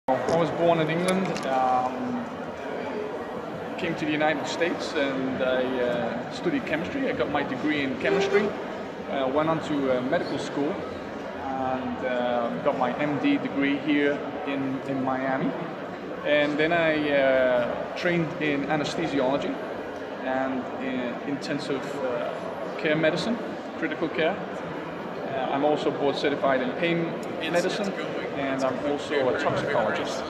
I was born in England, came to the United States, and I studied chemistry. I got my degree in chemistry, went on to medical school, and got my MD degree here in Miami. And then I trained in anesthesiology and in intensive care medicine, critical care. I'm also board certified in pain medicine, and I'm also a toxicologist.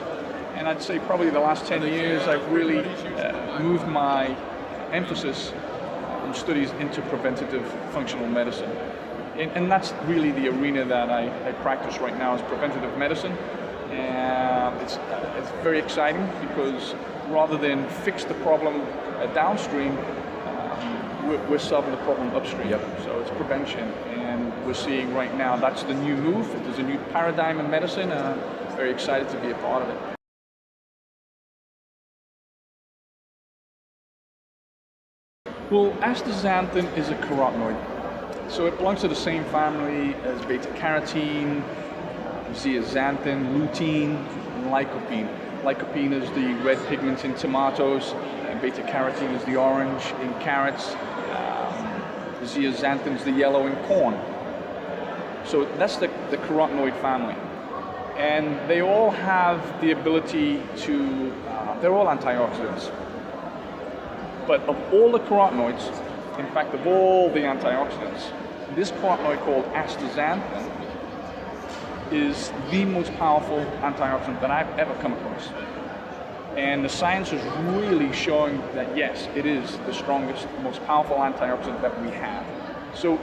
And I'd say probably the last 10 years I've really moved my emphasis in studies into preventative functional medicine. And that's really the arena that I practice right now, is preventative medicine. And it's very exciting because rather than fix the problem downstream, we're solving the problem upstream. Yep. So it's prevention, and we're seeing right now that's the new move. There's a new paradigm in medicine, and I'm very excited to be a part of it. Well, astaxanthin is a carotenoid. So it belongs to the same family as beta-carotene, zeaxanthin, lutein, and lycopene. Lycopene is the red pigment in tomatoes, and beta-carotene is the orange in carrots. Zeaxanthin is the yellow in corn. So that's the carotenoid family. And they all have the ability to, they're all antioxidants. But of all the carotenoids, in fact of all the antioxidants, this carotenoid called astaxanthin is the most powerful antioxidant that I've ever come across. And the science is really showing that yes, it is the strongest, most powerful antioxidant that we have. So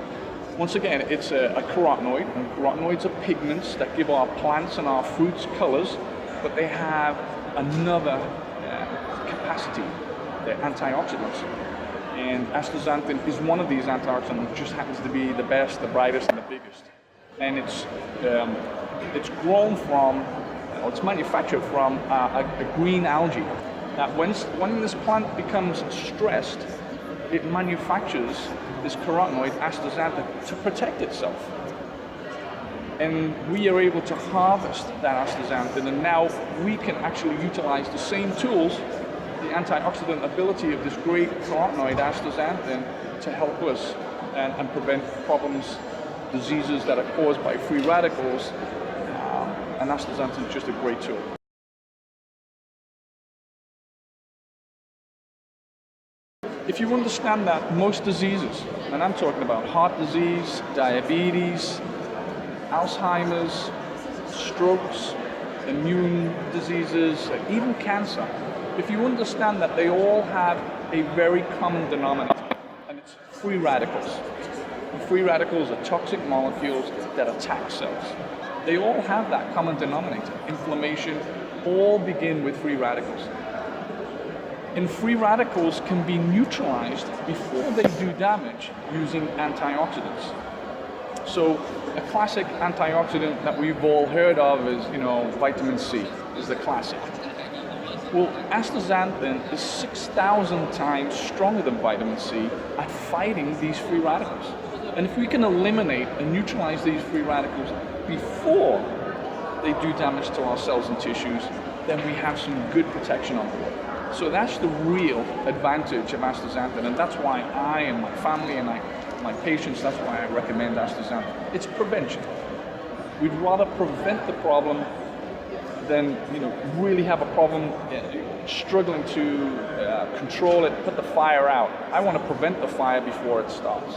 once again, it's a carotenoid, and carotenoids are pigments that give our plants and our fruits colors, but they have another capacity. They're antioxidants. And astaxanthin is one of these antioxidants. It just happens to be the best, the brightest, and the biggest. And it's grown from, or it's manufactured from a green algae. Now, when this plant becomes stressed, it manufactures this carotenoid, astaxanthin, to protect itself. And we are able to harvest that astaxanthin, and now we can actually utilize the same tools, the antioxidant ability of this great carotenoid, astaxanthin, to help us and prevent problems, diseases that are caused by free radicals. And astaxanthin is just a great tool. If you understand that most diseases, and I'm talking about heart disease, diabetes, Alzheimer's, strokes, immune diseases, even cancer, if you understand that they all have a very common denominator, and it's free radicals. And free radicals are toxic molecules that attack cells. They all have that common denominator. Inflammation, all begin with free radicals. And free radicals can be neutralized before they do damage using antioxidants. So a classic antioxidant that we've all heard of is, vitamin C is the classic. Well, astaxanthin is 6,000 times stronger than vitamin C at fighting these free radicals. And if we can eliminate and neutralize these free radicals before they do damage to our cells and tissues, then we have some good protection on board. So that's the real advantage of astaxanthin, and that's why I and my family and my patients, that's why I recommend astaxanthin. It's prevention. We'd rather prevent the problem than really have a problem struggling to control it, put the fire out. I want to prevent the fire before it starts.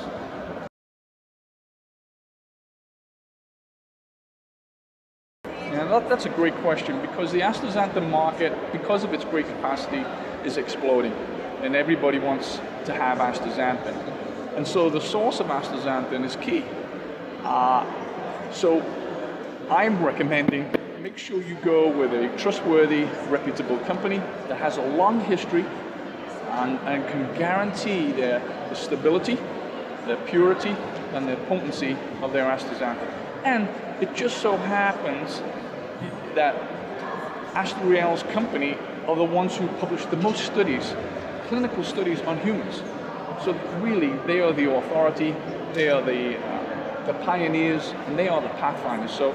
And that's a great question, because the astaxanthin market, because of its great capacity, is exploding, and everybody wants to have astaxanthin. And so the source of astaxanthin is key. So I'm recommending, make sure you go with a trustworthy, reputable company that has a long history and can guarantee the stability, the purity, and the potency of their astaxanthin. And it just so happens that AstaReal's company are the ones who publish the most studies, clinical studies on humans. So really, they are the authority, they are the pioneers, and they are the pathfinders. So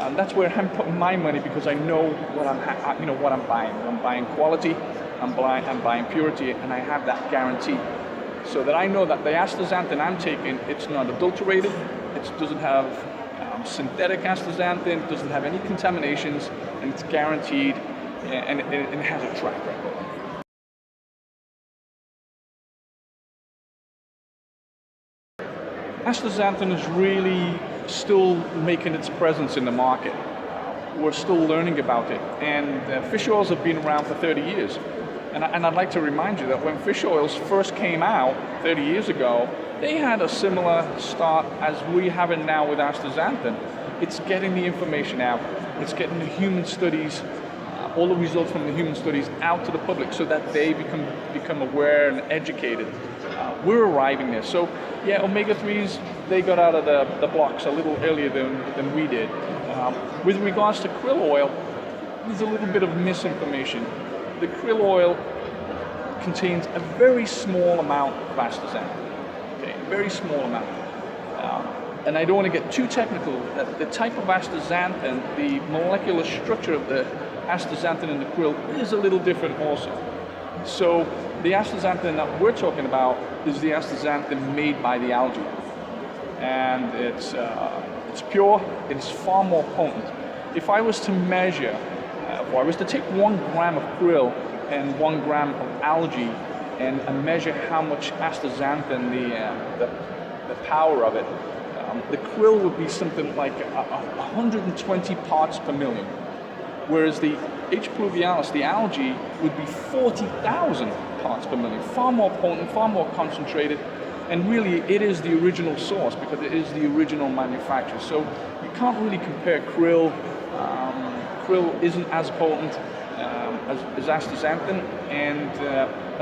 That's where I'm putting my money, because I know what what I'm buying. I'm buying quality, I'm buying purity, and I have that guarantee. So that I know that the astaxanthin I'm taking, it's not adulterated, it doesn't have synthetic astaxanthin, doesn't have any contaminations, and it's guaranteed, and it has a track record. Astaxanthin is really still making its presence in the market. We're still learning about it, and fish oils have been around for 30 years. And I'd like to remind you that when fish oils first came out 30 years ago, they had a similar start as we have it now with astaxanthin. It's getting the information out, it's getting the human studies, all the results from the human studies out to the public so that they become aware and educated. We're arriving there. So yeah, omega-3s, they got out of the blocks a little earlier than we did. With regards to krill oil, there's a little bit of misinformation. The krill oil contains a very small amount of astaxanthin, okay, very small amount. And I don't want to get too technical. The type of astaxanthin, the molecular structure of the astaxanthin in the krill is a little different also. So the astaxanthin that we're talking about is the astaxanthin made by the algae, and it's pure. It's far more potent. If I was to measure. If I was to take 1 gram of krill and 1 gram of algae and measure how much astaxanthin, the power of it, the krill would be something like 120 parts per million, whereas the H. pluvialis, the algae, would be 40,000 parts per million, far more potent, far more concentrated, and really it is the original source because it is the original manufacturer. So you can't really compare krill. Krill isn't as potent as astaxanthin, and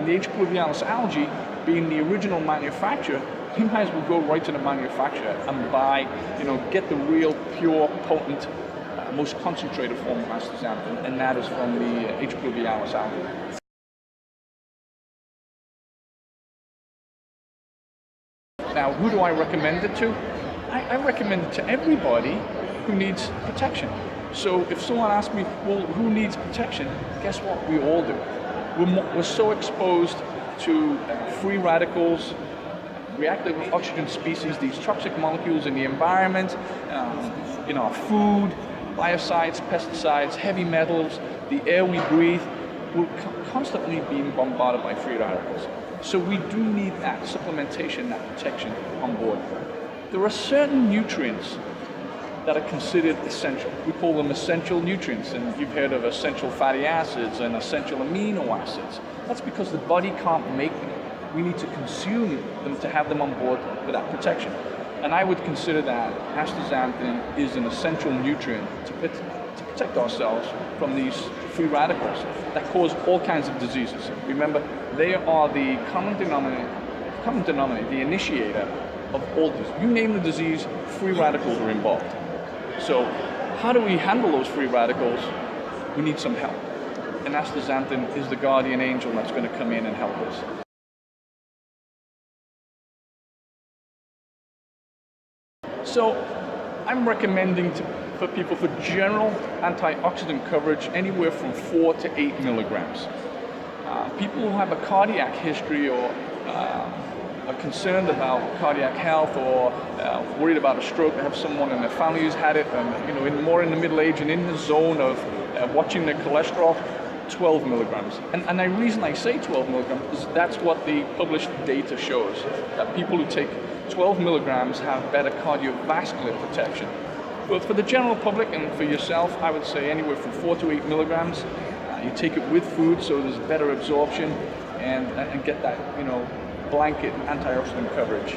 the H. pluvialis algae, being the original manufacturer, you might as well go right to the manufacturer and buy, get the real, pure, potent, most concentrated form of astaxanthin, and that is from the H. pluvialis algae. Now, who do I recommend it to? I recommend it to everybody who needs protection. So if someone asks me, well, who needs protection? Guess what? We all do. We're so exposed to free radicals, reactive oxygen species, these toxic molecules in the environment, our food, biocides, pesticides, heavy metals, the air we breathe. We're constantly being bombarded by free radicals. So we do need that supplementation, that protection on board. There are certain nutrients that are considered essential. We call them essential nutrients, and you've heard of essential fatty acids and essential amino acids. That's because the body can't make them. We need to consume them to have them on board for that protection. And I would consider that astaxanthin is an essential nutrient to protect ourselves from these free radicals that cause all kinds of diseases. Remember, they are the common denominator, the initiator of all disease. You name the disease, free radicals are involved. So how do we handle those free radicals? We need some help. And astaxanthin is the guardian angel that's going to come in and help us. So I'm recommending for people for general antioxidant coverage anywhere from 4 to 8 milligrams. People who have a cardiac history or are concerned about cardiac health or worried about a stroke, they have someone in their family who's had it, and more in the middle age and in the zone of watching their cholesterol, 12 milligrams. And the reason I say 12 milligrams is that's what the published data shows, that people who take 12 milligrams have better cardiovascular protection. But for the general public and for yourself, I would say anywhere from 4 to 8 milligrams. You take it with food so there's better absorption and get that, blanket antioxidant coverage.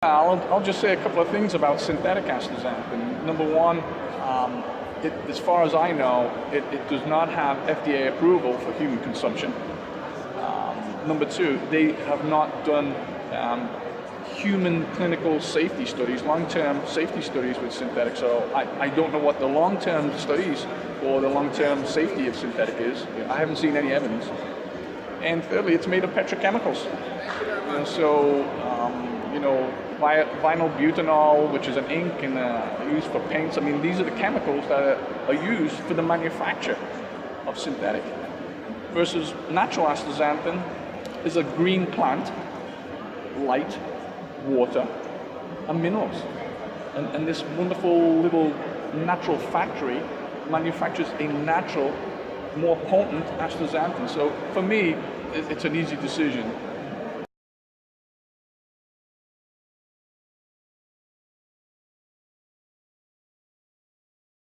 I'll just say a couple of things about synthetic astaxanthin. Number one, as far as I know, it does not have FDA approval for human consumption. Number two, they have not done human clinical safety studies, long-term safety studies with synthetic, so I don't know what the long-term studies or the long-term safety of synthetic is. I haven't seen any evidence. And thirdly, it's made of petrochemicals. And so, vinyl butanol, which is an ink and used for paints. I mean, these are the chemicals that are used for the manufacture of synthetic. Versus natural astaxanthin is a green plant, light, water, and minerals. And this wonderful little natural factory manufactures a natural, more potent astaxanthin. So for me, it's an easy decision